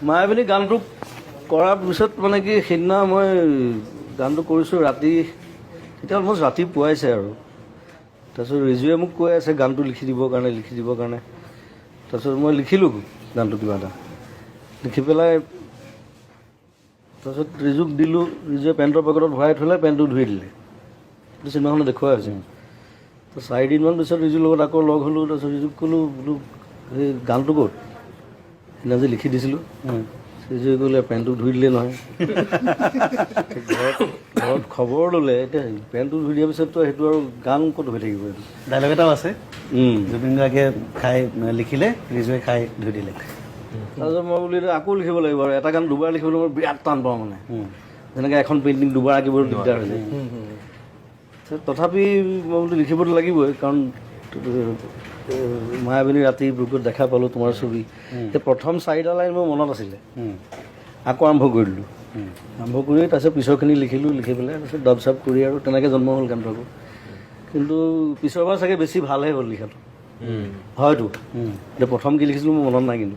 মায়াবিনী গানটো কৰাৰ পিছত মানে কি সেইদিনা মই গানটো কৰিছোঁ ৰাতি, তেতিয়া অলমষ্ট ৰাতি পুৱাইছে আৰু তাৰপিছত ৰিজুৱে মোক কৈ আছে গানটো লিখি দিবৰ কাৰণে তাৰপিছত মই লিখিলোঁ গানটো কিবা এটা লিখি পেলাই তাৰপিছত ৰিজুক দিলোঁ। ৰিজুৱে পেণ্টৰ পকেটত ভৰাই থ'লে, পেণ্টটো ধুই দিলে। সেইটো চিনেমাখনত দেখুৱাই হৈছে। তো 4 দিনমান পিছত ৰিজুৰ লগত আকৌ লগ হ'লোঁ। তাৰপিছত ৰিজুক ক'লোঁ বোলো সেই গানটো ক'ত সেইদিনা যে লিখি দিছিলোঁ। ৰিজুৱে ক'লে পেণ্টটো ধুই দিলে নহয়। ঘৰত খবৰ ল'লে, এতিয়া পেণ্টটো ধুই দিয়াৰ পিছততো সেইটো আৰু গান ক'ত হৈ থাকিব। এইটো ডাইলগ এটাও আছে, জুবিন গাৰ্গে খাই লিখিলে, ৰিজুৱে খাই ধুই দিলে। তাৰপিছত মই বোলো আকৌ লিখিব লাগিব আৰু এটা গান দুবাৰ লিখিবলৈ মই বিৰাট টান পাওঁ মানে, যেনেকৈ এখন পেইণ্টিং দুবাৰ আঁকিবলৈ দিগদাৰ হৈ যায়। তথাপি মই বোলো লিখিবতো লাগিবই, কাৰণ মায়াবিনী ৰাতি বুকুত দেখা পালোঁ তোমাৰ ছবি। সেই প্ৰথম 4টা লাইন মোৰ মনত আছিলে, আকৌ আৰম্ভ কৰি দিলোঁ। আৰম্ভ কৰি তাৰপিছত পিছৰখিনি লিখিলোঁ, লিখি পেলাই তাৰপিছত ডাব চাব কৰি আৰু তেনেকৈ জন্ম হ'ল গানটো আকৌ। কিন্তু পিছৰবাৰ চাগে বেছি ভালহে হ'ল লিখাটো হয়তো। এতিয়া প্ৰথম কি লিখিছিলোঁ মোৰ মনত নাই কিন্তু।